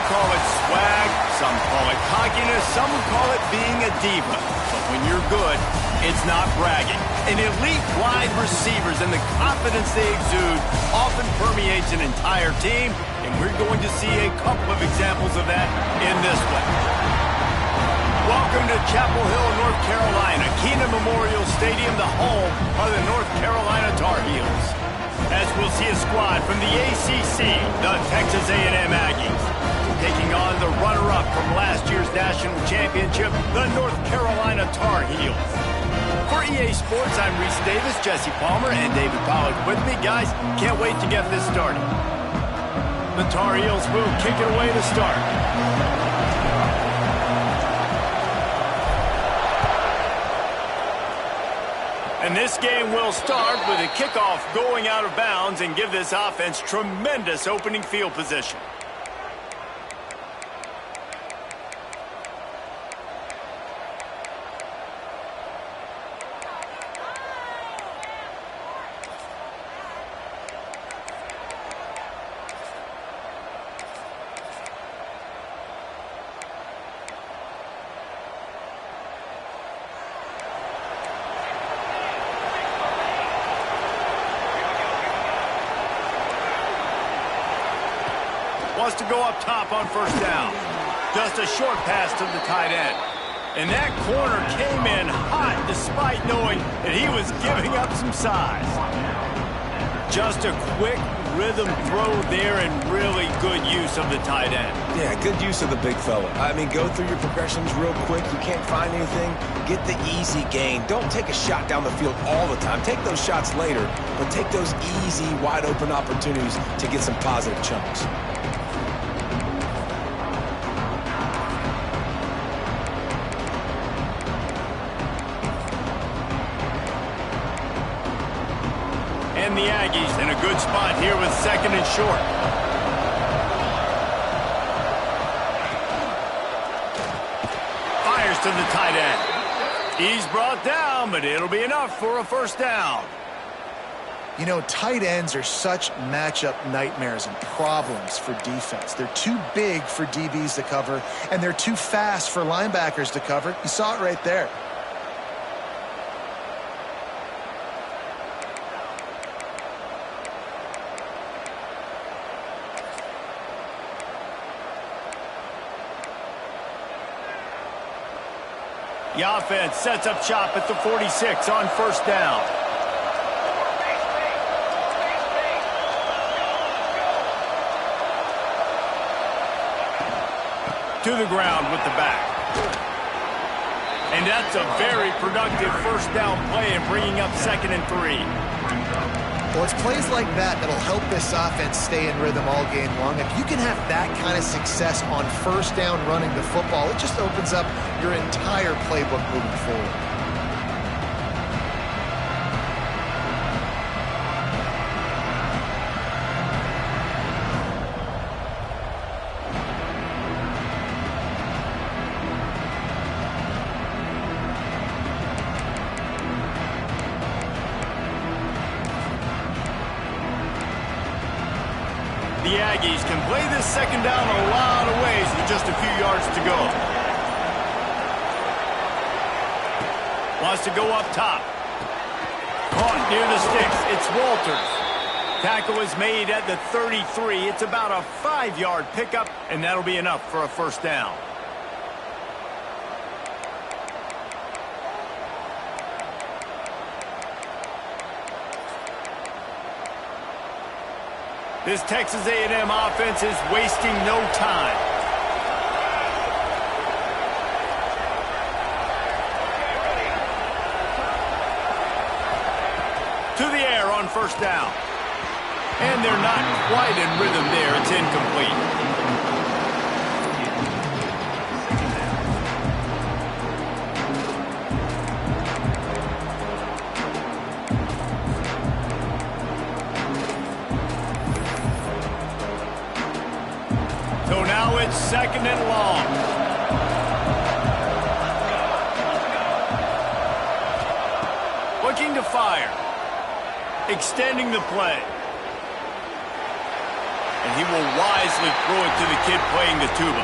call it swag, some call it cockiness, some call it being a diva. But when you're good, it's not bragging. And elite wide receivers and the confidence they exude often permeates an entire team, and we're going to see a couple of examples of that in this one. Welcome to Chapel Hill, North Carolina, Kenan Memorial Stadium, the home of the North Carolina Tar Heels. As we'll see a squad from the ACC, the Texas A&M Aggies, taking on the runner-up from last year's national championship, the North Carolina Tar Heels. For EA Sports, I'm Reese Davis, Jesse Palmer, and David Pollack with me. Guys, can't wait to get this started. The Tar Heels will kick it away to start. And this game will start with a kickoff going out of bounds and give this offense tremendous opening field position. Wants to go up top on first down. Just a short pass to the tight end. And that corner came in hot despite knowing that he was giving up some size. Just a quick rhythm throw there and really good use of the tight end. Yeah, good use of the big fella. I mean, go through your progressions real quick. You can't find anything. Get the easy gain. Don't take a shot down the field all the time. Take those shots later, but take those easy, wide-open opportunities to get some positive chunks. And the Aggies in a good spot here with second and short. Fires to the tight end. He's brought down, but it'll be enough for a first down. You know, tight ends are such matchup nightmares and problems for defense. They're too big for DBs to cover, and they're too fast for linebackers to cover. You saw it right there. The offense sets up shop at the 46 on first down. To the ground with the back. And that's a very productive first down play and bringing up 2nd and 3. Well, it's plays like that that'll help this offense stay in rhythm all game long. If you can have that kind of success on first down running the football, it just opens up your entire playbook moving forward. The Aggies can play this second down a lot of ways with just a few yards to go. Wants to go up top. Caught near the sticks. It's Walters. Tackle is made at the 33. It's about a 5-yard pickup, and that'll be enough for a first down. This Texas A&M offense is wasting no time. To the air on first down. And they're not quite in rhythm there. It's incomplete. So now it's 2nd and long. Looking to fire. Extending the play. and he will wisely throw it to the kid playing the tuba.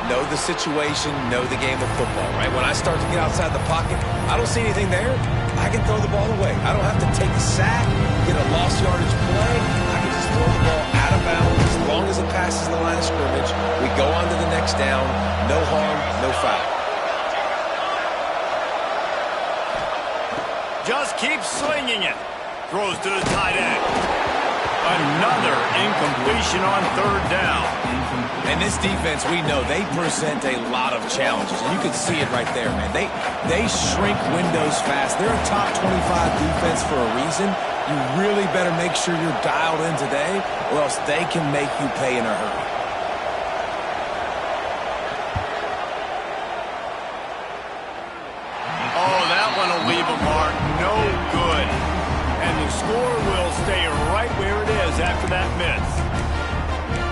Know the situation, know the game of football, right? When I start to get outside the pocket, I don't see anything there, I can throw the ball away. I don't have to take a sack, get a lost yardage play. I can just throw the ball out of bounds as long as it passes the line of scrimmage. We go on to the next down. No harm, no foul. Just keep slinging it. Throws to the tight end. Another incompletion on third down. And this defense, we know, they present a lot of challenges. And you can see it right there, man. They shrink windows fast. They're a top 25 defense for a reason. You really better make sure you're dialed in today, or else they can make you pay in a hurry. Oh, that one will leave a mark. No good. And the score will stay right where it is after that miss.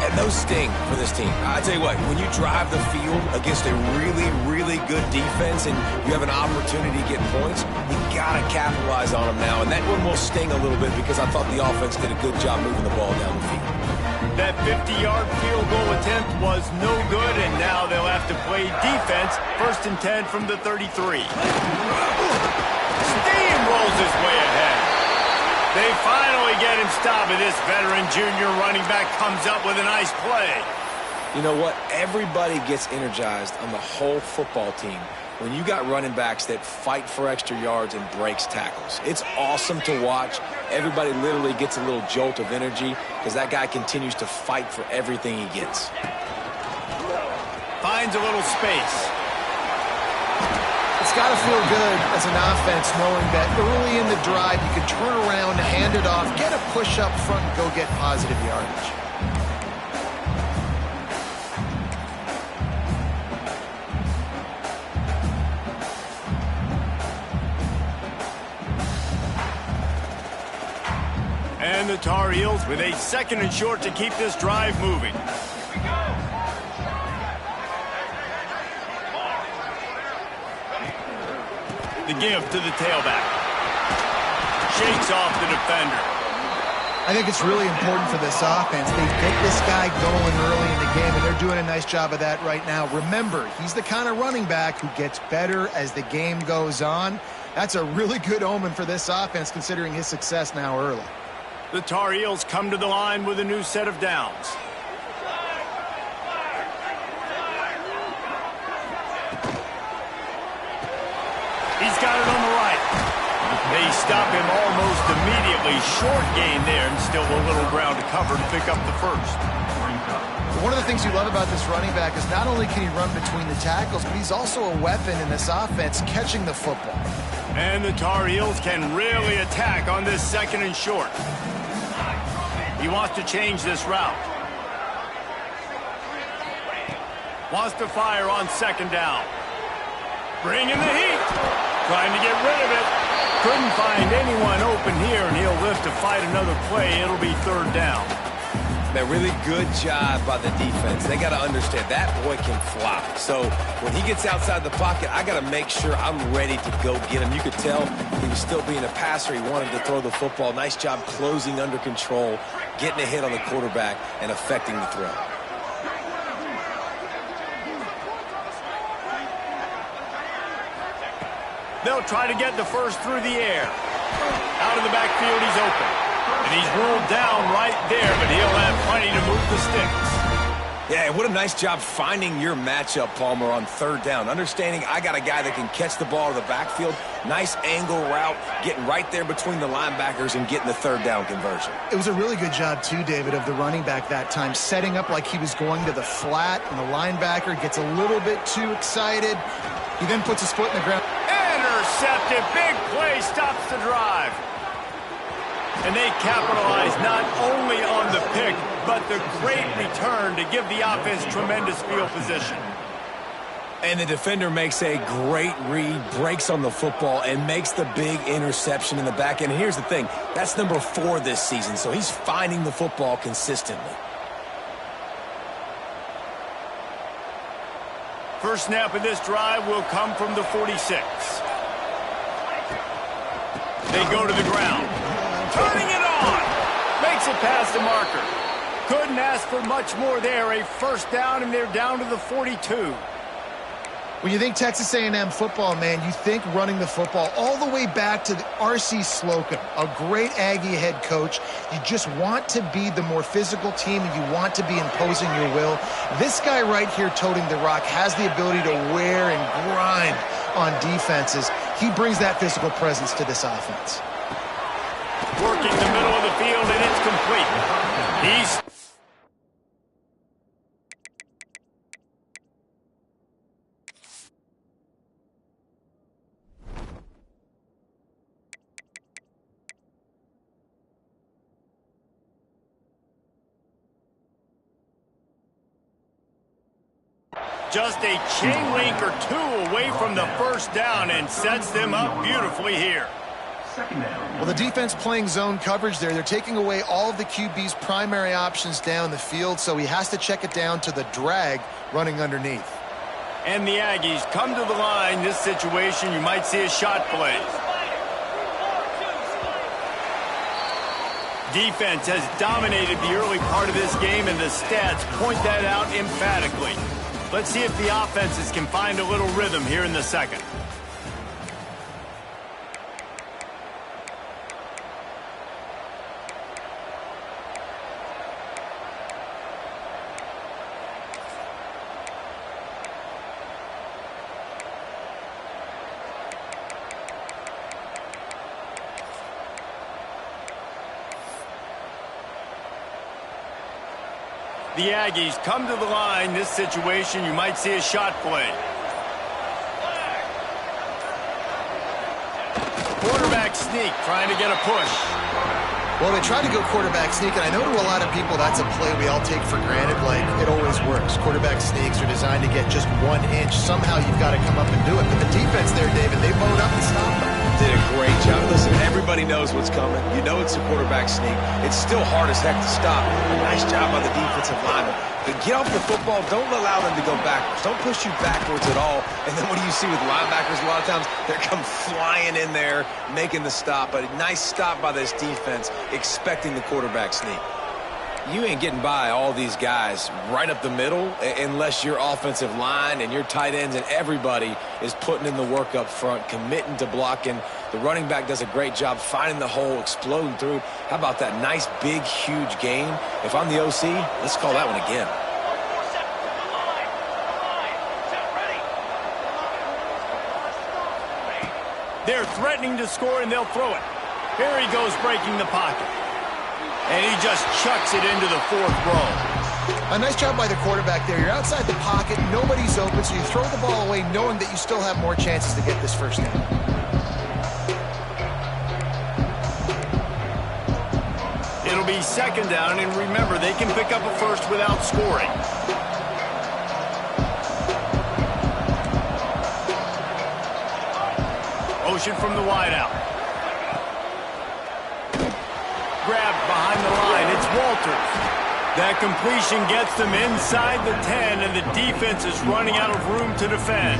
And those sting for this team. I tell you what, when you drive the field against a really, really good defense and you have an opportunity to get points, you got to capitalize on them now. And that one will sting a little bit because I thought the offense did a good job moving the ball down the field. That 50-yard field goal attempt was no good, and now they'll have to play defense. 1st and 10 from the 33. Steamrolls his way ahead. They finally get him stopped, and this veteran junior running back comes up with a nice play. You know what? Everybody gets energized on the whole football team when you got running backs that fight for extra yards and breaks tackles. It's awesome to watch. Everybody literally gets a little jolt of energy because that guy continues to fight for everything he gets. Finds a little space. It's got to feel good as an offense knowing that early in the drive you can turn around, hand it off, get a push up front, and go get positive yardage. And the Tar Heels with a 2nd and short to keep this drive moving. The give to the tailback. Shakes off the defender. I think it's really important for this offense. They get this guy going early in the game, and they're doing a nice job of that right now. Remember, he's the kind of running back who gets better as the game goes on. That's a really good omen for this offense, considering his success now early. The Tar Heels come to the line with a new set of downs. He's got it on the right. They stop him almost immediately. Short gain there, and still a little ground to cover to pick up the first. One of the things you love about this running back is not only can he run between the tackles, but he's also a weapon in this offense catching the football. And the Tar Heels can really attack on this 2nd and short. He wants to change this route. Wants to fire on 2nd down. Bring in the heat. Trying to get rid of it. Couldn't find anyone open here, and he'll live to fight another play. It'll be 3rd down. Man, really good job by the defense. They got to understand that boy can fly. So when he gets outside the pocket, I got to make sure I'm ready to go get him. You could tell he was still being a passer. He wanted to throw the football. Nice job closing under control, getting a hit on the quarterback, and affecting the throw. They'll try to get the first through the air. Out of the backfield, he's open. And he's ruled down right there, but he'll have plenty to move the sticks. Yeah, what a nice job finding your matchup, Palmer, on 3rd down. Understanding I got a guy that can catch the ball in the backfield. Nice angle route, getting right there between the linebackers and getting the 3rd down conversion. It was a really good job, too, David, of the running back that time, setting up like he was going to the flat, and the linebacker gets a little bit too excited. He then puts his foot in the ground. Intercepted. Big play stops the drive. And they capitalize not only on the pick, but the great return to give the offense tremendous field position. And the defender makes a great read, breaks on the football, and makes the big interception in the back end. And here's the thing, that's number 4 this season, so he's finding the football consistently. First snap of this drive will come from the 46. They go to the ground. Turning it on. Makes it past the marker. Couldn't ask for much more there. A first down, and they're down to the 42. When you think Texas A&M football, man, you think running the football all the way back to R.C. Slocum, a great Aggie head coach. You just want to be the more physical team, and you want to be imposing your will. This guy right here toting the rock has the ability to wear and grind on defenses. He brings that physical presence to this offense. Working the middle of the field, and it's complete. He's... just a chain link or two away from the first down and sets them up beautifully here. Well, the defense playing zone coverage there. They're taking away all of the QB's primary options down the field, so he has to check it down to the drag running underneath. And the Aggies come to the line. This situation, you might see a shot play. Defense has dominated the early part of this game, and the stats point that out emphatically. Let's see if the offenses can find a little rhythm here in the second. The Aggies come to the line. This situation, you might see a shot play. Quarterback sneak, trying to get a push. Well, they tried to go quarterback sneak, and I know to a lot of people that's a play we all take for granted, like it always works. Quarterback sneaks are designed to get just 1 inch. Somehow you've got to come up and do it. But the defense there, David, they bowed up and stopped them. Did a great job. Listen, everybody knows what's coming. You know it's a quarterback sneak. It's still hard as heck to stop. Nice job by the defensive lineman. But get off the football. Don't allow them to go backwards. Don't push you backwards at all. And then what do you see with linebackers a lot of times? They come flying in there, making the stop. But a nice stop by this defense, expecting the quarterback sneak. You ain't getting by all these guys right up the middle unless your offensive line and your tight ends and everybody is putting in the work up front, committing to blocking. The running back does a great job finding the hole, exploding through. How about that nice, big, huge gain? If I'm the OC, let's call that one again. They're threatening to score, and they'll throw it. Here he goes, breaking the pocket. And he just chucks it into the fourth row. A nice job by the quarterback there. You're outside the pocket, nobody's open, so you throw the ball away knowing that you still have more chances to get this first down. It'll be second down, and remember, they can pick up a first without scoring. Motion from the wideout. Grabbed behind the line. It's Walters. That completion gets them inside the 10, and the defense is running out of room to defend.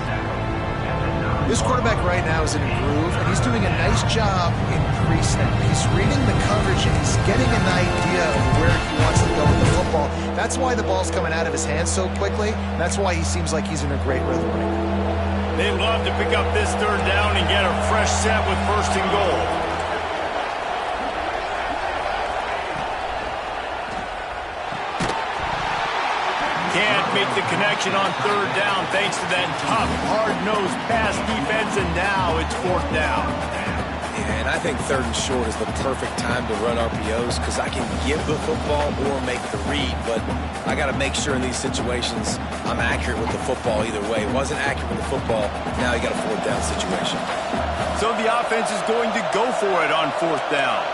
This quarterback right now is in a groove, and he's doing a nice job in pre-snap. He's reading the coverage, and he's getting an idea of where he wants to go with the football. That's why the ball's coming out of his hands so quickly. That's why he seems like he's in a great rhythm right now. They'd love to pick up this third down and get a fresh set with first and goal. Can't make the connection on third down thanks to that tough, hard-nosed pass defense, and now it's fourth down. Yeah, and I think third and short is the perfect time to run RPOs because I can give the football or make the read, but I got to make sure in these situations I'm accurate with the football either way. Wasn't accurate with the football, now you got a fourth down situation. So the offense is going to go for it on fourth down.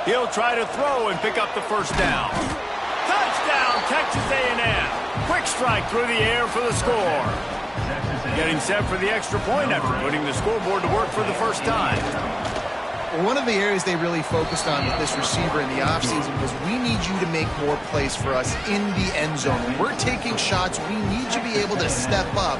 He'll try to throw and pick up the first down. Touchdown, Texas A&M. Quick strike through the air for the score. Getting set for the extra point after putting the scoreboard to work for the first time. Well, one of the areas they really focused on with this receiver in the offseason was we need you to make more plays for us in the end zone. When we're taking shots, we need you to be able to step up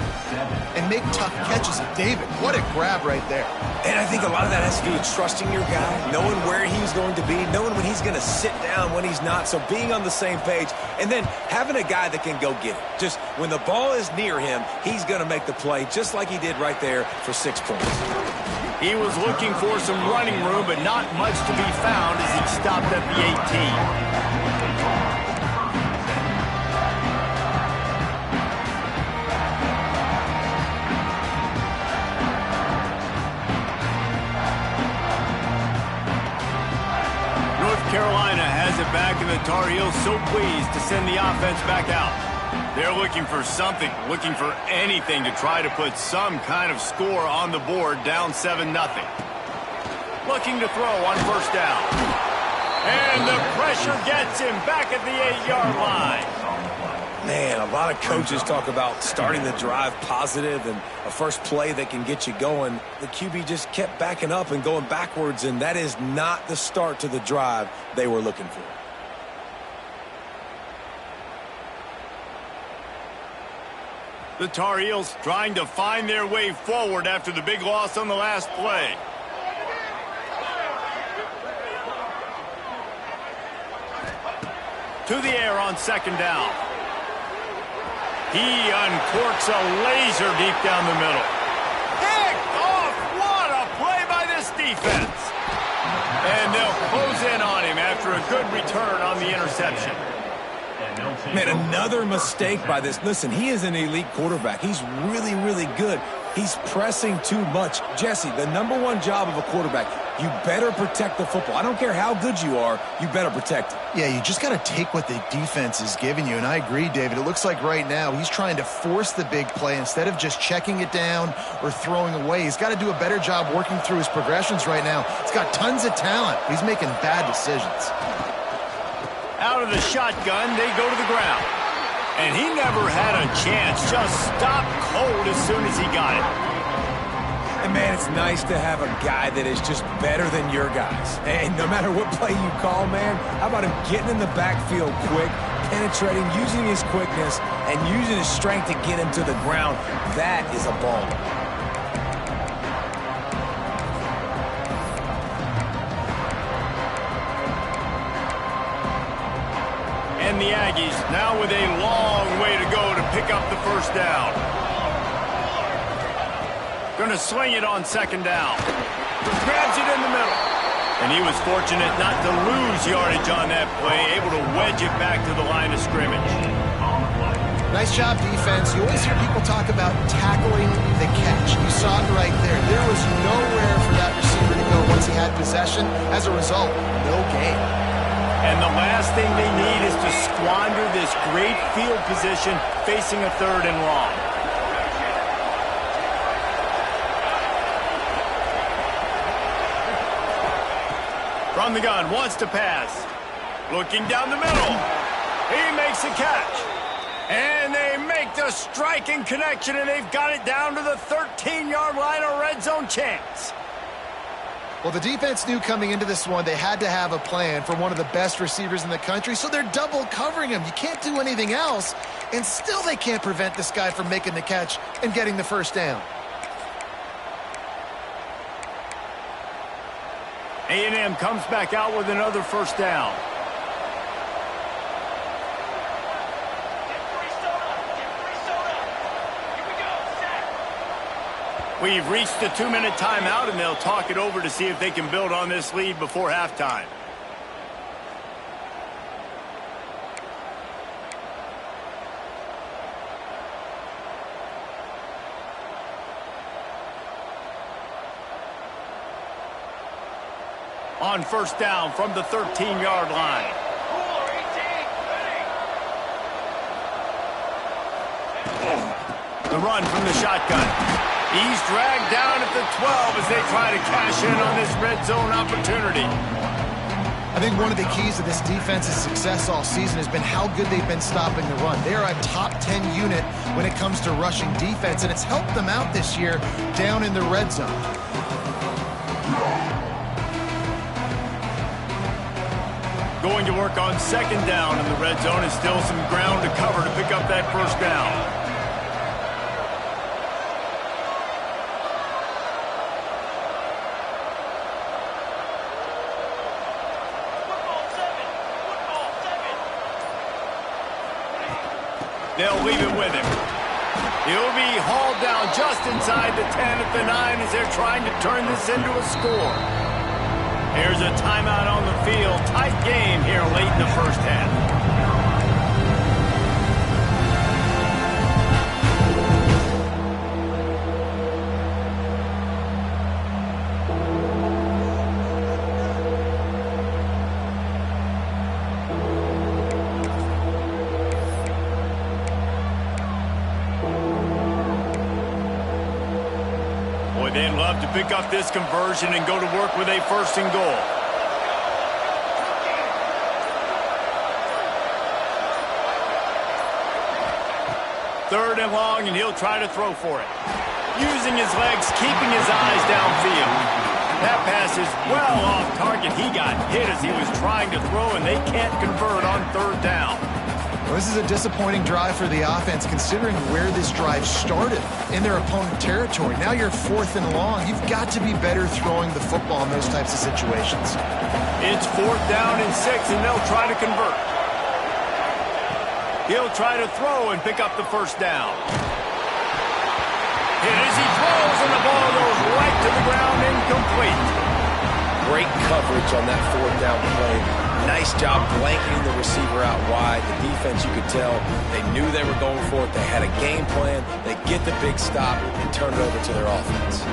and make tough catches. And David, what a grab right there. And I think a lot of that has to do with trusting your guy, knowing where he's going to be, knowing when he's going to sit down, when he's not, so being on the same page, and then having a guy that can go get it. Just when the ball is near him, he's going to make the play just like he did right there for 6 points. He was looking for some running room, but not much to be found as he stopped at the 18. Carolina has it back, and the Tar Heels so pleased to send the offense back out. They're looking for something, looking for anything to try to put some kind of score on the board, down 7-0. Looking to throw on first down. And the pressure gets him back at the 8-yard line. Man, a lot of coaches talk about starting the drive positive and a first play that can get you going. The QB just kept backing up and going backwards, and that is not the start to the drive they were looking for. The Tar Heels trying to find their way forward after the big loss on the last play. To the air on second down. He uncorks a laser deep down the middle. Picked off! What a play by this defense! And they'll close in on him after a good return on the interception. Man, another mistake by this. Listen, he is an elite quarterback. He's really, really good. He's pressing too much. Jesse, the #1 job of a quarterback, you better protect the football. I don't care how good you are, you better protect it. Yeah, you just got to take what the defense is giving you, and I agree, David. It looks like right now he's trying to force the big play instead of just checking it down or throwing away. He's got to do a better job working through his progressions right now. He's got tons of talent. He's making bad decisions. Out of the shotgun, they go to the ground. And he never had a chance. Just stopped cold as soon as he got it. And, man, it's nice to have a guy that is just better than your guys. And no matter what play you call, man, how about him getting in the backfield quick, penetrating, using his quickness, and using his strength to get him to the ground. That is a baller. And the Aggies now with a long way to go to pick up the first down. Going to swing it on second down. Grabs it in the middle. And he was fortunate not to lose yardage on that play, able to wedge it back to the line of scrimmage. Nice job, defense. You always hear people talk about tackling the catch. You saw it right there. There was nowhere for that receiver to go once he had possession. As a result, no gain. And the last thing they need is to squander this great field position facing a 3rd and long. From the gun, wants to pass. Looking down the middle. He makes a catch. And they make the striking connection, and they've got it down to the 13-yard line, a red zone chance. Well, the defense knew coming into this one they had to have a plan for one of the best receivers in the country, so they're double covering him. You can't do anything else, and still they can't prevent this guy from making the catch and getting the first down. A&M comes back out with another first down. We've reached the 2-minute timeout, and they'll talk it over to see if they can build on this lead before halftime. On first down from the 13-yard line. The run from the shotgun. He's dragged down at the 12 as they try to cash in on this red zone opportunity. I think one of the keys to this defense's success all season has been how good they've been stopping the run. They are a top 10 unit when it comes to rushing defense, and it's helped them out this year down in the red zone. Going to work on second down in the red zone, and still some ground to cover to pick up that first down. They'll leave it with him. He'll be hauled down just inside the 10 at the 9 as they're trying to turn this into a score. Here's a timeout on the field. Tight game here late in the first half. They'd love to pick up this conversion and go to work with a first and goal. Third and long, and he'll try to throw for it. Using his legs, keeping his eyes downfield. That pass is well off target. He got hit as he was trying to throw, and they can't convert on third down. Well, this is a disappointing drive for the offense, considering where this drive started in their opponent territory. Now you're fourth and long. You've got to be better throwing the football in those types of situations. It's fourth down and 6, and they'll try to convert. He'll try to throw and pick up the first down. Hit as he throws, and the ball goes right to the ground, incomplete. Great coverage on that fourth down play. Nice job blanketing the receiver out wide. The defense, you could tell, they knew they were going for it. They had a game plan. They get the big stop and turn it over to their offense.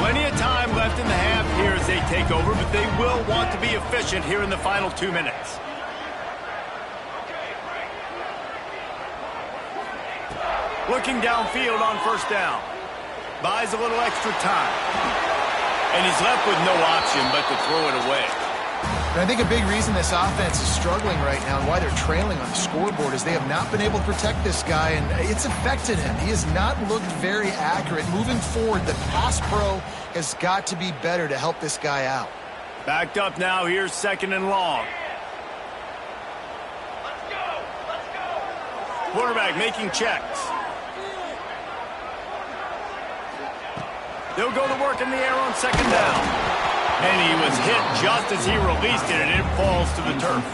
Plenty of time left in the half here as they take over, but they will want to be efficient here in the final 2 minutes. Looking downfield on first down. Buys a little extra time. And he's left with no option but to throw it away. And I think a big reason this offense is struggling right now and why they're trailing on the scoreboard is they have not been able to protect this guy, and it's affected him. He has not looked very accurate. Moving forward, the pass pro has got to be better to help this guy out. Backed up now. Here's second and long. Quarterback making checks. They'll go to work in the air on second down. And he was hit just as he released it, and it falls to the turf.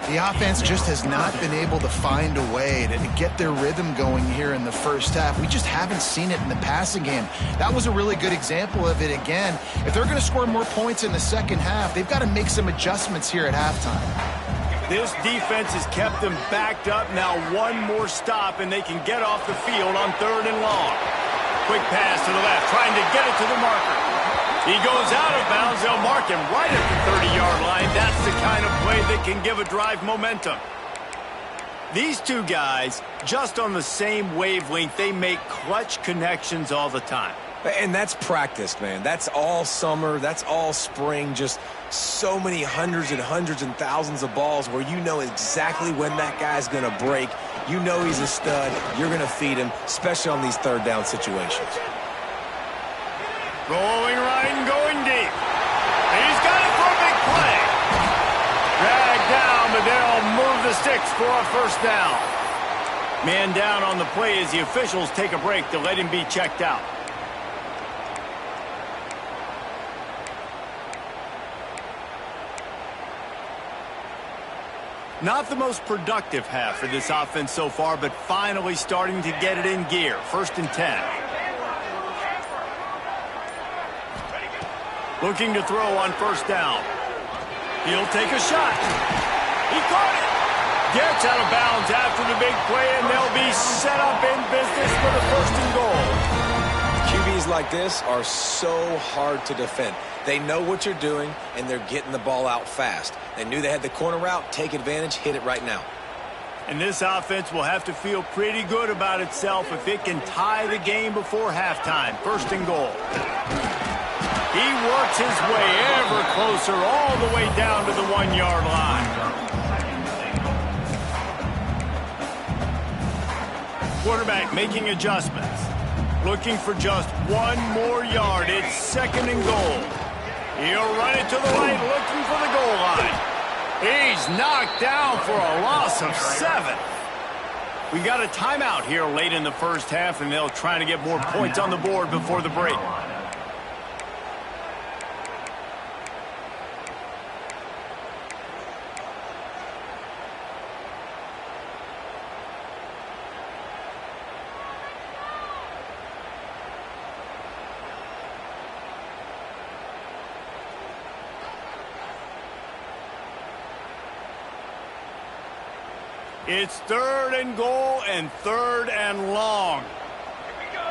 The offense just has not been able to find a way to get their rhythm going here in the first half. We just haven't seen it in the passing game. That was a really good example of it again. If they're going to score more points in the second half, they've got to make some adjustments here at halftime. This defense has kept them backed up. Now one more stop, and they can get off the field on third and long. Quick pass to the left, trying to get it to the marker. He goes out of bounds. They'll mark him right at the 30-yard line. That's the kind of play that can give a drive momentum. These two guys, just on the same wavelength, they make clutch connections all the time. And that's practice, man. That's all summer. That's all spring. Just so many hundreds and thousands of balls where you know exactly when that guy's going to break. You know he's a stud. You're going to feed him, especially on these third down situations. Rolling right and going deep. And he's got it for a big play. Dragged down, but they'll move the sticks for a first down. Man down on the play as the officials take a break to let him be checked out. Not the most productive half for this offense so far, but finally starting to get it in gear. First and 10. Looking to throw on first down. He'll take a shot. He caught it. Gets out of bounds after the big play, and they'll be set up in business for the first and goal. QBs like this are so hard to defend. They know what you're doing, and they're getting the ball out fast. They knew they had the corner route. Take advantage. Hit it right now. And this offense will have to feel pretty good about itself if it can tie the game before halftime. First and goal. He works his way ever closer all the way down to the 1-yard line. Quarterback making adjustments. Looking for just one more yard. It's second and goal. He'll run it to the right, looking for the goal line. He's knocked down for a loss of 7. We got a timeout here late in the first half, and they'll try to get more points on the board before the break. It's 3rd and goal and 3rd and long. Here we go.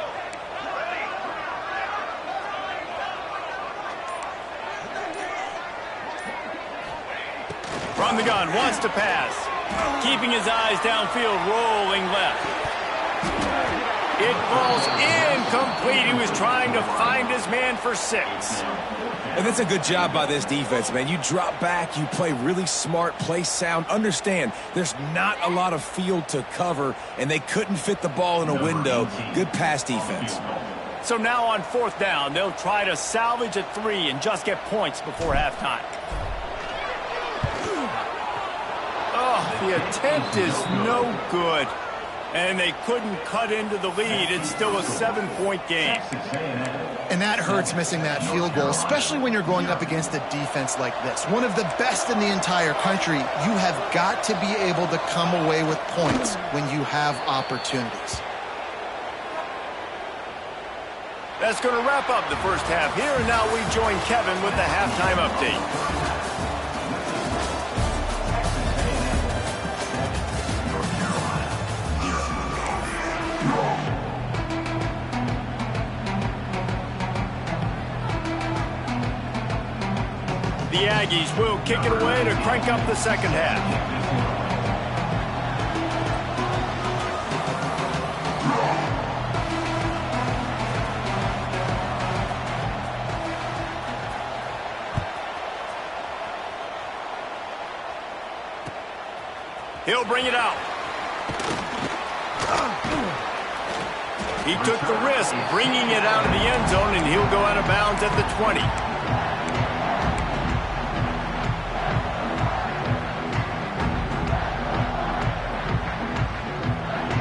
From the gun, wants to pass. Keeping his eyes downfield, rolling left. It falls incomplete. He was trying to find his man for 6. And that's a good job by this defense, man. You drop back, you play really smart, play sound. Understand, there's not a lot of field to cover, and they couldn't fit the ball in a window. Good pass defense. So now on 4th down, they'll try to salvage at 3 and just get points before halftime. Oh, the attempt is no good. And they couldn't cut into the lead. It's still a 7-point game. And that hurts, missing that field goal, especially when you're going up against a defense like this. One of the best in the entire country. You have got to be able to come away with points when you have opportunities. That's going to wrap up the first half here, and now we join Kevin with the halftime update. The Aggies will kick it away to crank up the second half. He'll bring it out. He took the risk, bringing it out of the end zone, and he'll go out of bounds at the 20.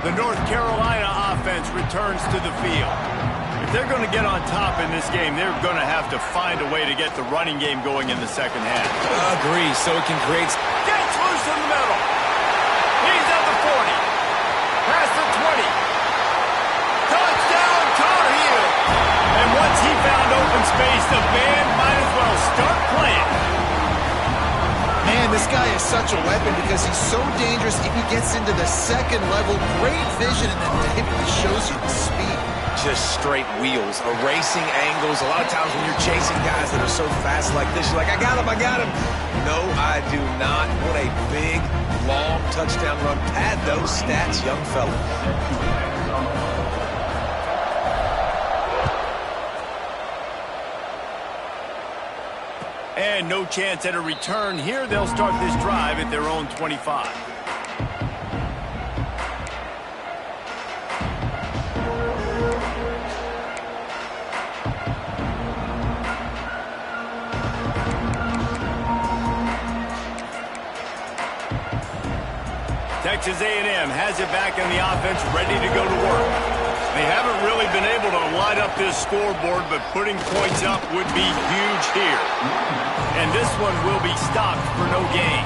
The North Carolina offense returns to the field. If they're going to get on top in this game, they're going to have to find a way to get the running game going in the second half. Agree, so it can create... Gets loose in the middle. He's at the 40. Past the 20. Touchdown, Tar Heel. And once he found open space, the band might as well start playing. Man, this guy is such a weapon because he's so dangerous if he gets into the second level. Great vision, and then it shows you the speed. Just straight wheels, erasing angles. A lot of times when you're chasing guys that are so fast like this, you're like, I got him, I got him. No, I do not. What a big, long touchdown run. Pad those stats, young fella. And no chance at a return here. They'll start this drive at their own 25. Texas A&M has it back in the offense, ready to go to work. They haven't really been able to light up this scoreboard, but putting points up would be huge here. And this one will be stopped for no gain.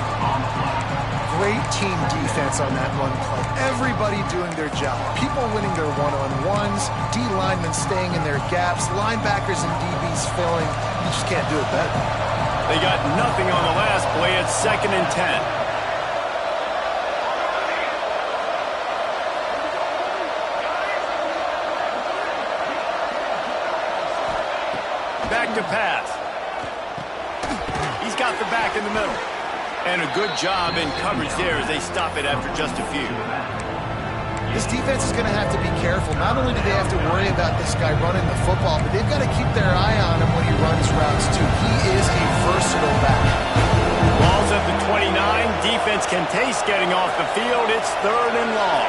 Great team defense on that run play. Everybody doing their job. People winning their one-on-ones, D linemen staying in their gaps, linebackers and DBs filling. You just can't do it better. They got nothing on the last play. It's 2nd and 10. Back to pass. He's got the back in the middle. And a good job in coverage there as they stop it after just a few. This defense is going to have to be careful. Not only do they have to worry about this guy running the football, but they've got to keep their eye on him when he runs routes too. He is a versatile back. Ball's at the 29. Defense can taste getting off the field. It's 3rd and long.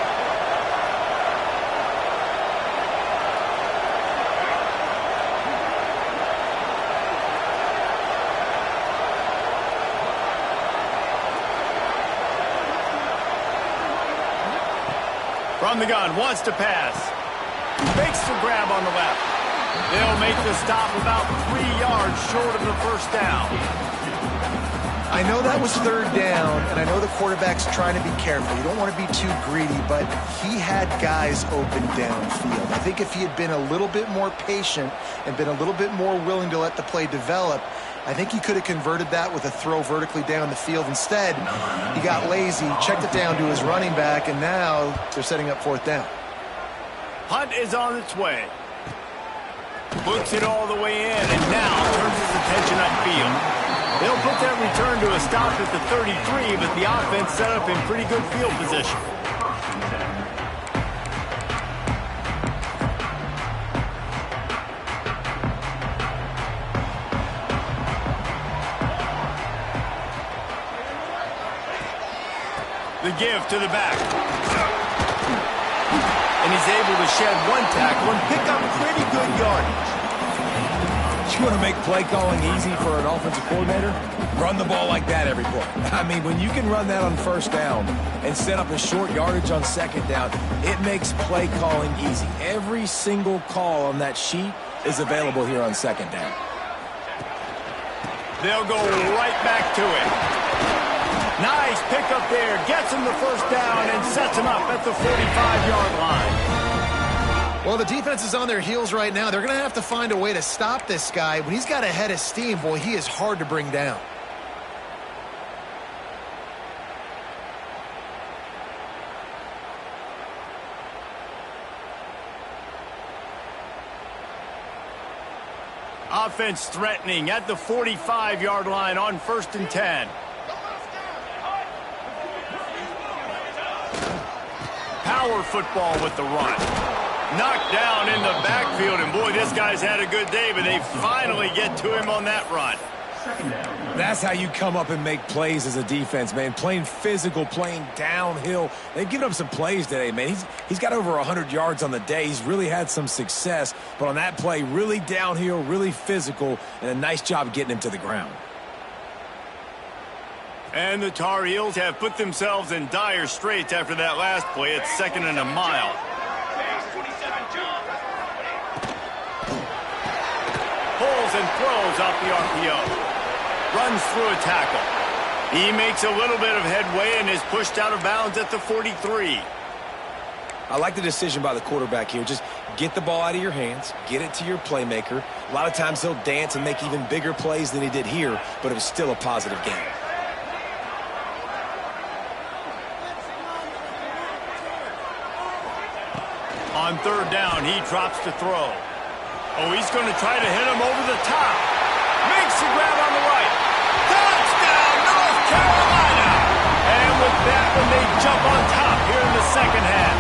From the gun, wants to pass. Makes the grab on the left. They'll make the stop about 3 yards short of the first down. I know that was third down, and I know the quarterback's trying to be careful. You don't want to be too greedy, but he had guys open downfield. I think if he had been a little bit more patient and been a little bit more willing to let the play develop, I think he could have converted that with a throw vertically down the field. Instead, he got lazy, checked it down to his running back, and now they're setting up fourth down. Punt is on its way. Books it all the way in, and now turns his attention upfield. They'll put that return to a stop at the 33, but the offense set up in pretty good field position. The give to the back. And he's able to shed one tackle and pick up pretty good yardage. You want to make play calling easy for an offensive coordinator? Run the ball like that every play. I mean, when you can run that on first down and set up a short yardage on second down, it makes play calling easy. Every single call on that sheet is available here on second down. They'll go right back to it. Nice pickup there. Gets him the first down and sets him up at the 45-yard line. Well, the defense is on their heels right now. They're going to have to find a way to stop this guy. When he's got a head of steam, boy, he is hard to bring down. Offense threatening at the 45-yard line on 1st and 10. Power football with the run. Knocked down in the backfield, and boy, this guy's had a good day, but they finally get to him on that run. That's how you come up and make plays as a defense, man. Playing physical, playing downhill. They've given up some plays today, man. He's got over 100 yards on the day. He's really had some success, but on that play, really downhill, really physical, and a nice job getting him to the ground. And the Tar Heels have put themselves in dire straits after that last play. It's 2nd and a mile. Pulls and throws off the RPO. Runs through a tackle. He makes a little bit of headway and is pushed out of bounds at the 43. I like the decision by the quarterback here. Just get the ball out of your hands, get it to your playmaker. A lot of times he'll dance and make even bigger plays than he did here, but it was still a positive game. On 3rd down, he drops to throw. Oh, he's going to try to hit him over the top. Makes the grab on the right. Touchdown, North Carolina! And with that one, they jump on top here in the second half.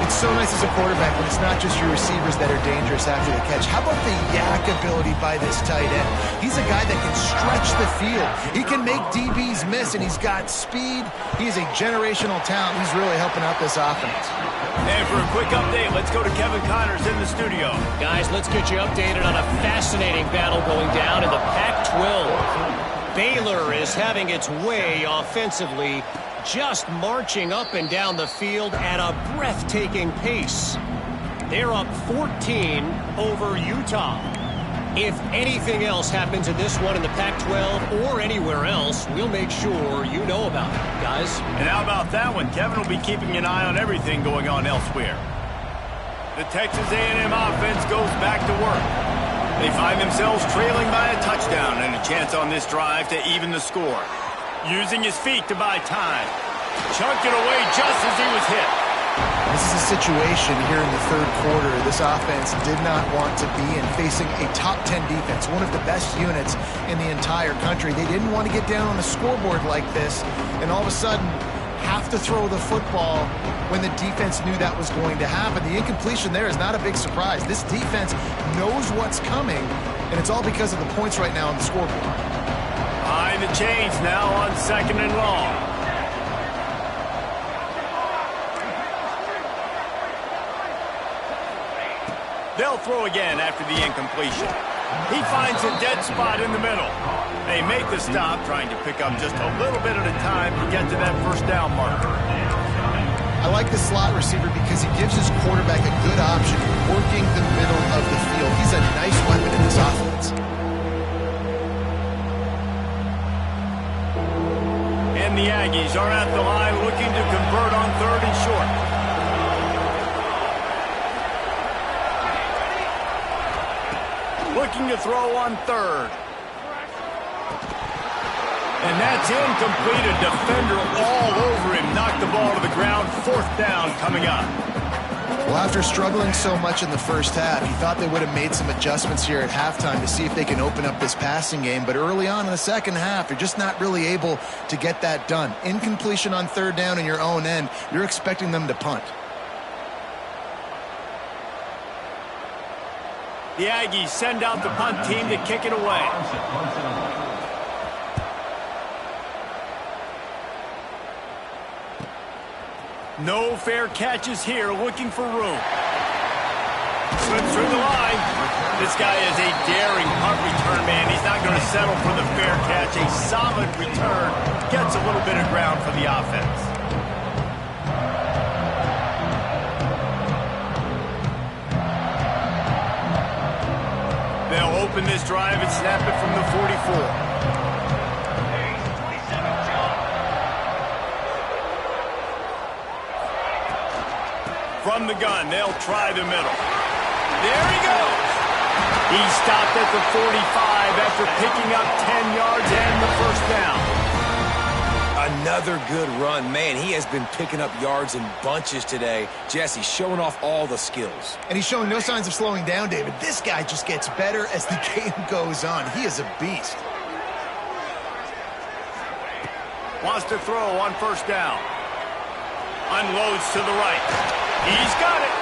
It's so nice as a quarterback when it's not just your receivers that are dangerous after the catch. How about the yak ability by this tight end? He's a guy that can stretch the field. He can make DBs miss, and he's got speed. He is a generational talent. He's really helping out this offense. And for a quick update, let's go to Kevin Connors in the studio. Guys, let's get you updated on a fascinating battle going down in the Pac-12. Baylor is having its way offensively, just marching up and down the field at a breathtaking pace. They're up 14 over Utah. If anything else happens in this one in the Pac-12 or anywhere else, we'll make sure you know about it, guys. And how about that one? Kevin will be keeping an eye on everything going on elsewhere. The Texas A&M offense goes back to work. They find themselves trailing by a touchdown and a chance on this drive to even the score. Using his feet to buy time. Chunked it away just as he was hit. This is a situation here in the 3rd quarter this offense did not want to be in, facing a top 10 defense, one of the best units in the entire country. They didn't want to get down on the scoreboard like this and all of a sudden have to throw the football when the defense knew that was going to happen. The incompletion there is not a big surprise. This defense knows what's coming, and it's all because of the points right now on the scoreboard. Behind the chains now on 2nd and long. They'll throw again after the incompletion. He finds a dead spot in the middle. They make the stop, trying to pick up just a little bit at a time to get to that first down marker. I like the slot receiver because he gives his quarterback a good option working the middle of the field. He's a nice weapon in this offense. And the Aggies are at the line looking to convert on 3rd and short. Looking to throw on 3rd. And that's incomplete. A defender all over him. Knocked the ball to the ground. 4th down coming up. Well, after struggling so much in the first half, you thought they would have made some adjustments here at halftime to see if they can open up this passing game. But early on in the second half, you're just not really able to get that done. Incompletion on 3rd down in your own end, you're expecting them to punt. The Aggies send out the punt team to kick it away. No fair catches here, looking for room. Slips through the line. This guy is a daring punt return man. He's not going to settle for the fair catch. A solid return. Gets a little bit of ground for the offense. They'll open this drive and snap it from the 44. From the gun, they'll try the middle. There he goes. He stopped at the 45 after picking up 10 yards and the 1st down. Another good run. Man, he has been picking up yards in bunches today. Jesse showing off all the skills. And he's showing no signs of slowing down, David. This guy just gets better as the game goes on. He is a beast. Wants to throw on 1st down. Unloads to the right. He's got it.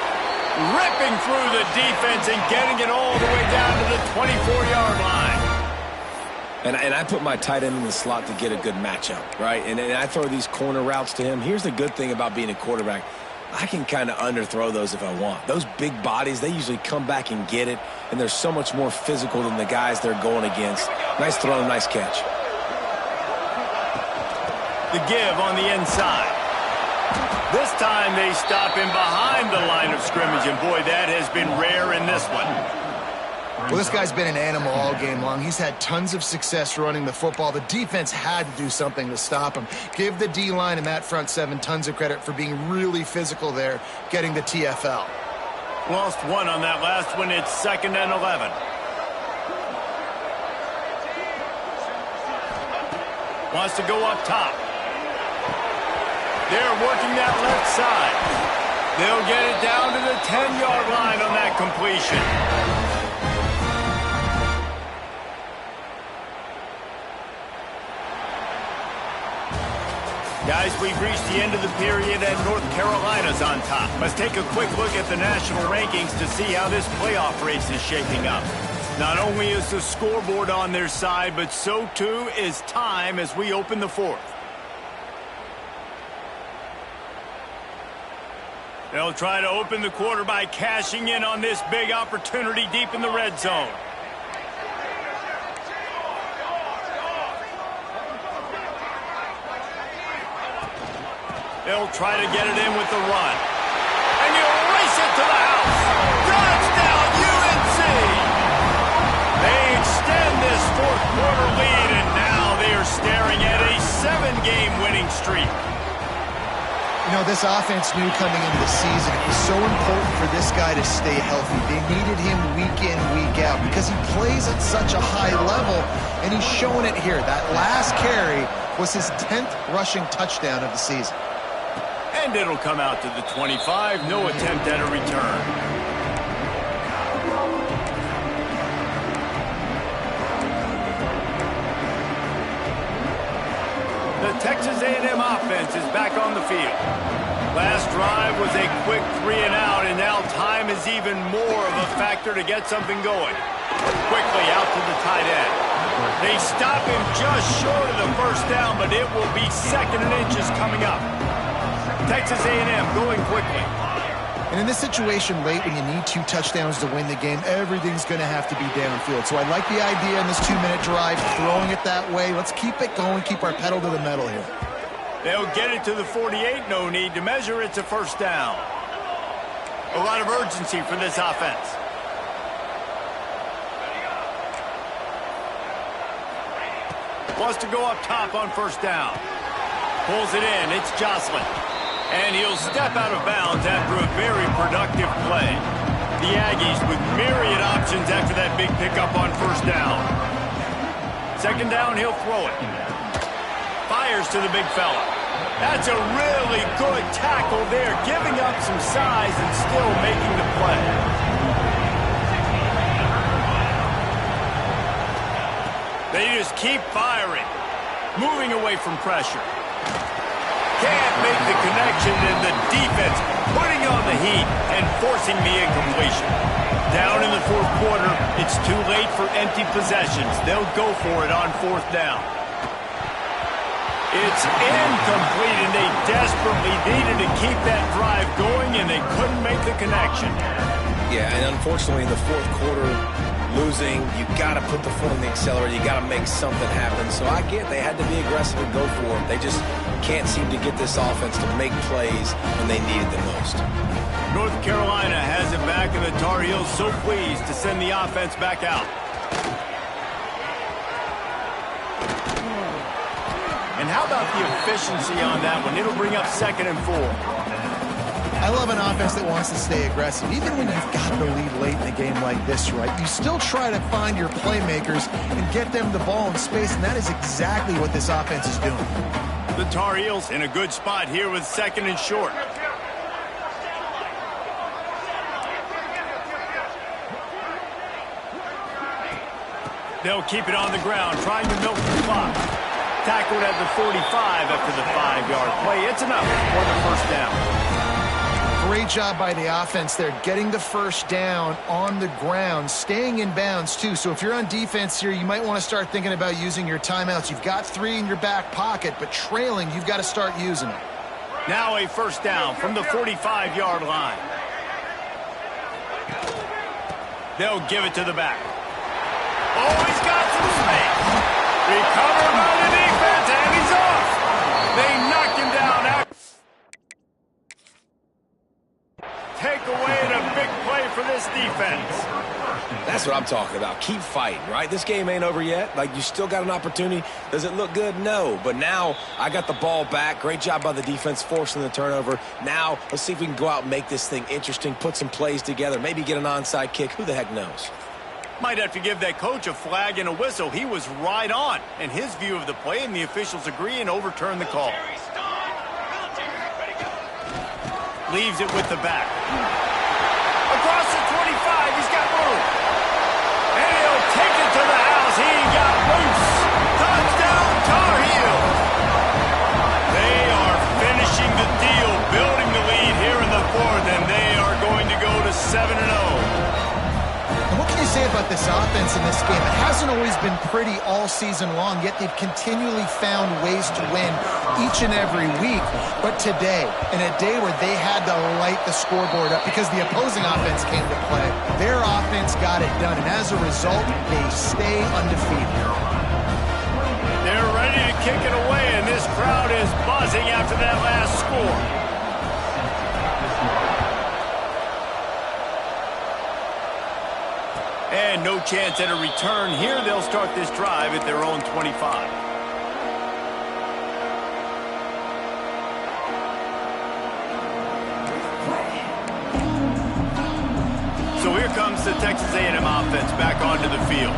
Ripping through the defense and getting it all the way down to the 24-yard line. And I put my tight end in the slot to get a good matchup, right? And I throw these corner routes to him. Here's the good thing about being a quarterback. I can kind of underthrow those if I want. Those big bodies, they usually come back and get it, and they're so much more physical than the guys they're going against. Nice throw, nice catch. The give on the inside. This time they stop him behind the line of scrimmage, and boy, that has been rare in this one. Well, this guy's been an animal all game long. He's had tons of success running the football. The defense had to do something to stop him. Give the D-line and that front 7 tons of credit for being really physical there, getting the TFL. Lost 1 on that last one. It's 2nd and 11. Wants to go up top. They're working that left side. They'll get it down to the 10-yard line on that completion. Guys, we've reached the end of the period and North Carolina's on top. Let's take a quick look at the national rankings to see how this playoff race is shaping up. Not only is the scoreboard on their side, but so too is time as we open the 4th. They'll try to open the quarter by cashing in on this big opportunity deep in the red zone. They'll try to get it in with the run. And you race it to the house. Touchdown, UNC! They extend this 4th quarter lead, and now they are staring at a 7-game winning streak. You know, this offense knew coming into the season it was so important for this guy to stay healthy. They needed him week in, week out because he plays at such a high level, and he's showing it here. That last carry was his 10th rushing touchdown of the season. And it'll come out to the 25. No attempt at a return. The Texas A&M offense is back on the field. Last drive was a quick 3-and-out, and now time is even more of a factor to get something going. Quickly out to the tight end. They stop him just short of the 1st down, but it will be 2nd and inches coming up. Texas A&M going quickly. And in this situation late when you need 2 touchdowns to win the game, everything's going to have to be downfield. So I like the idea in this 2-minute drive, throwing it that way. Let's keep it going, keep our pedal to the metal here. They'll get it to the 48. No need to measure. It's a first down. A lot of urgency for this offense. Wants to go up top on first down. Pulls it in. It's Joslin. And he'll step out of bounds after a very productive play. The Aggies with myriad options after that big pickup on first down. Second down, he'll throw it. Fires to the big fella. That's a really good tackle there, giving up some size and still making the play. They just keep firing, moving away from pressure. Can't make the connection, and the defense putting on the heat and forcing the incompletion. Down in the fourth quarter, it's too late for empty possessions. They'll go for it on fourth down. It's incomplete, and they desperately needed to keep that drive going, and they couldn't make the connection. Yeah, and unfortunately in the fourth quarter, losing, you got to put the foot on the accelerator. You got to make something happen. So I get they had to be aggressive and go for it. They just can't seem to get this offense to make plays when they need it the most. North Carolina has it back, and the Tar Heels so pleased to send the offense back out. And how about the efficiency on that one? It'll bring up 2nd and 4. I love an offense that wants to stay aggressive. Even when you've got the lead late in a game like this, right, you still try to find your playmakers and get them the ball in space, and that is exactly what this offense is doing. The Tar Heels in a good spot here with 2nd and short. They'll keep it on the ground, trying to milk the clock. Tackled at the 45 after the 5-yard play. It's enough for the first down. Great job by the offense there, getting the first down on the ground, staying in bounds too. So if you're on defense here, you might want to start thinking about using your timeouts. You've got 3 in your back pocket, but trailing, you've got to start using it. Now a first down from the 45-yard line. They'll give it to the back. Oh, he's got some space. Recovered by the defense, and he's off. They knocked him down. Take away and a big play for this defense. That's what I'm talking about. Keep fighting, right? This game ain't over yet. Like, you still got an opportunity. Does it look good? No. But now I got the ball back. Great job by the defense forcing the turnover. Now let's see if we can go out and make this thing interesting, put some plays together, maybe get an onside kick. Who the heck knows? Might have to give that coach a flag and a whistle. He was right on in his view of the play, and the officials agree and overturn the call. Leaves it with the back. Across the 25, he's got room. And he'll take it to the house. He got loose. Touchdown, Tar Heels. They are finishing the deal, building the lead here in the fourth, and they are going to go to 7-0. What can you say about this offense in this game? It hasn't always been pretty all season long, yet they've continually found ways to win each and every week. But today, in a day where they had to light the scoreboard up because the opposing offense came to play, their offense got it done. And as a result, they stay undefeated. They're ready to kick it away, and this crowd is buzzing after that last score. And no chance at a return here. They'll start this drive at their own 25. So here comes the Texas A&M offense back onto the field.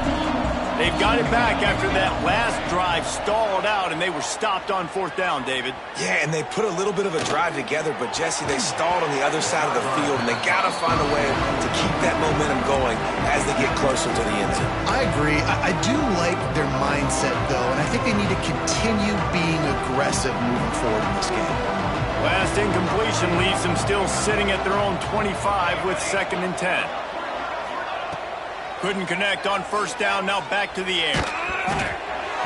They've got it back after that last drive stalled out, and they were stopped on fourth down, David. Yeah, and they put a little bit of a drive together, but, Jesse, they stalled on the other side of the field, and they got to find a way to keep that momentum going as they get closer to the end zone. I agree. I do like their mindset, though, and I think they need to continue being aggressive moving forward in this game. Last incompletion leaves them still sitting at their own 25 with 2nd and 10. Couldn't connect on first down, now back to the air.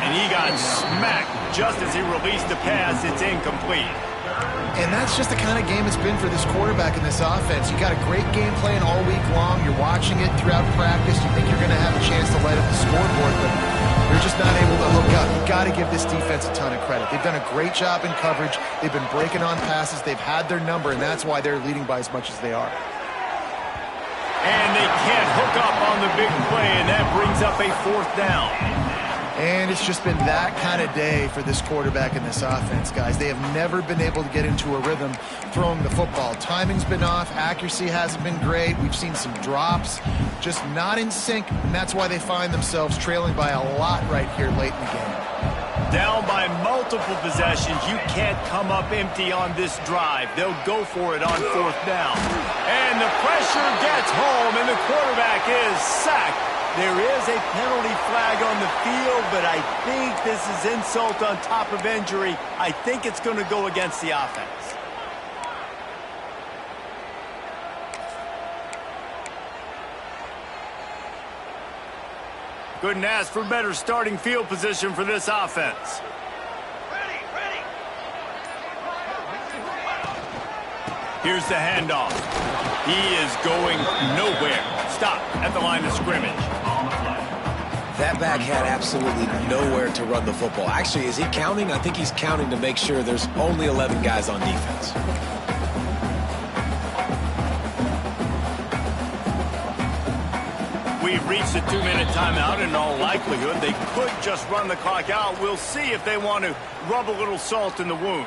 And he got smacked just as he released the pass. It's incomplete. And that's just the kind of game it's been for this quarterback in this offense. You got a great game plan all week long. You're watching it throughout practice. You think you're going to have a chance to light up the scoreboard, but They're just not able to hook up. You've got to give this defense a ton of credit. They've done a great job in coverage. They've been breaking on passes. They've had their number, and that's why they're leading by as much as they are. And they can't hook up on the big play, and that brings up a 4th down. And it's just been that kind of day for this quarterback and this offense, guys. They have never been able to get into a rhythm throwing the football. Timing's been off. Accuracy hasn't been great. We've seen some drops, just not in sync, and that's why they find themselves trailing by a lot right here late in the game. Down by multiple possessions, you can't come up empty on this drive. They'll go for it on 4th down. And the pressure gets home, and the quarterback is sacked. There is a penalty flag on the field, but I think this is insult on top of injury. I think it's going to go against the offense. Couldn't ask for better starting field position for this offense. Here's the handoff. He is going nowhere. Stop at the line of scrimmage. That back had absolutely nowhere to run the football. Actually, is he counting? I think he's counting to make sure there's only 11 guys on defense. We've reached the 2-minute timeout. In all likelihood, they could just run the clock out. We'll see if they want to rub a little salt in the wound.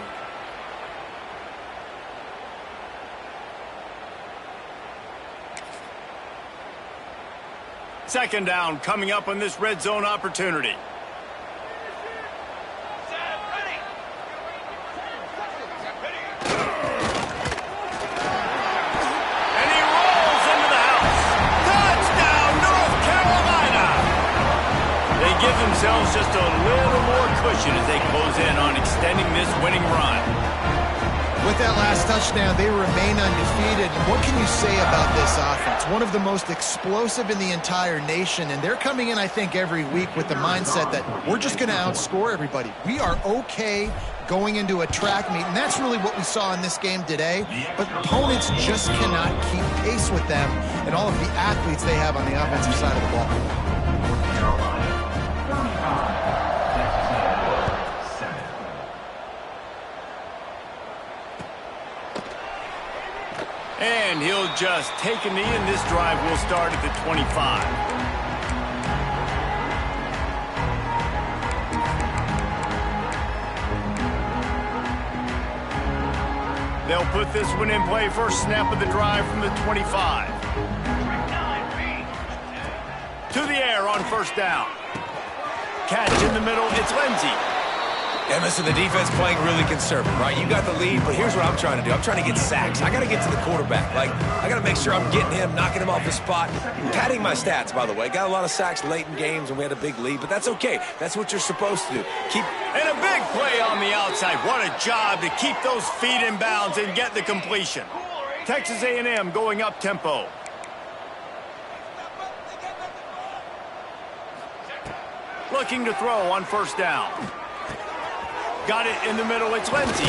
Second down coming up on this red zone opportunity. And he rolls into the house. Touchdown, North Carolina! They give themselves just a little more cushion as they close in on extending this winning run. With that last touchdown, they remain undefeated. What can you say about this offense? One of the most explosive in the entire nation, and they're coming in, I think, every week with the mindset that we're just going to outscore everybody. We are okay going into a track meet, and that's really what we saw in this game today. But opponents just cannot keep pace with them and all of the athletes they have on the offensive side of the ball. And he'll just take a knee, and this drive will start at the 25. They'll put this one in play first snap of the drive from the 25. To the air on 1st down. Catch in the middle, it's Lindsey. And listen, the defense playing really conservative, right? You got the lead, but here's what I'm trying to do. I'm trying to get sacks. I got to get to the quarterback. Like, I got to make sure I'm getting him, knocking him off his spot. Padding my stats, by the way. Got a lot of sacks late in games, and we had a big lead, but that's okay. That's what you're supposed to do. And a big play on the outside. What a job to keep those feet in bounds and get the completion. Texas A&M going up tempo. Looking to throw on 1st down. Got it in the middle, it's Lindsey.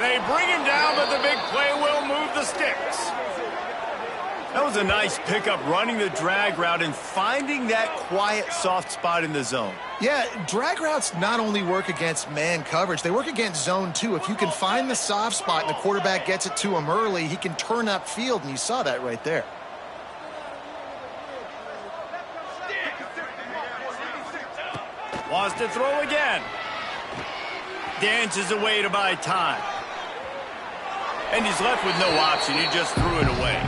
They bring him down, but the big play will move the sticks. That was a nice pickup, running the drag route and finding that quiet, soft spot in the zone. Yeah, drag routes not only work against man coverage, they work against zone too. If you can find the soft spot and the quarterback gets it to him early, he can turn upfield, and you saw that right there. Wants to throw again. Dances away to buy time. And he's left with no option. He just threw it away.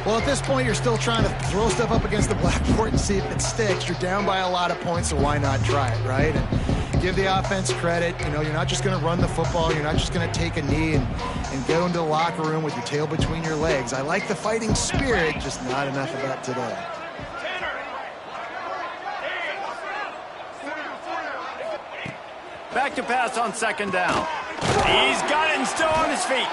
Well, at this point, you're still trying to throw stuff up against the blackboard and see if it sticks. You're down by a lot of points, so why not try it, right? And give the offense credit. You know, you're not just going to run the football. You're not just going to take a knee and go into the locker room with your tail between your legs. I like the fighting spirit, just not enough of that today. Back to pass on 2nd down. He's got it and still on his feet.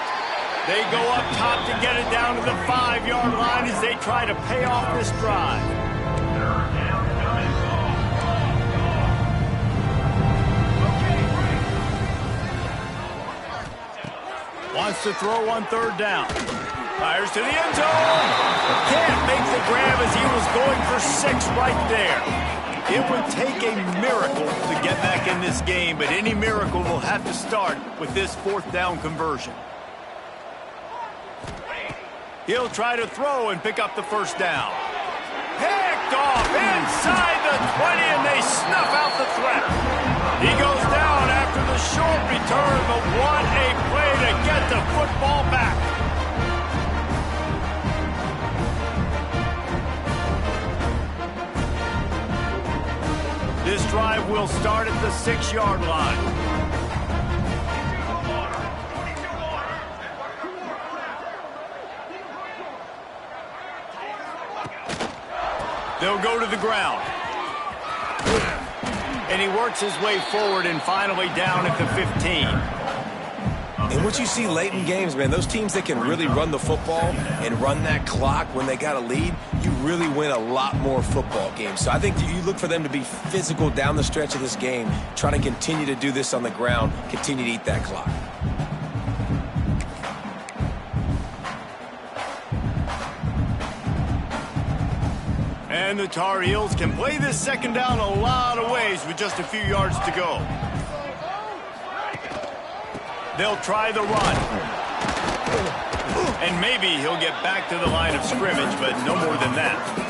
They go up top to get it down to the 5-yard line as they try to pay off this drive. Wants to throw on 3rd down. Fires to the end zone. Can't make the grab as he was going for 6 right there. It would take a miracle to get back in this game, but any miracle will have to start with this fourth down conversion. He'll try to throw and pick up the first down. Picked off inside the 20, and they snuff out the threat. He goes down after the short return, but what a play to get the football back. This drive will start at the 6-yard line. They'll go to the ground. And he works his way forward and finally down at the 15. And what you see late in games, man, those teams that can really run the football and run that clock when they got a lead, you really win a lot more football games. So I think you look for them to be physical down the stretch of this game, try to continue to do this on the ground, continue to eat that clock. And the Tar Heels can play this second down a lot of ways with just a few yards to go. They'll try the run. And maybe he'll get back to the line of scrimmage, but no more than that.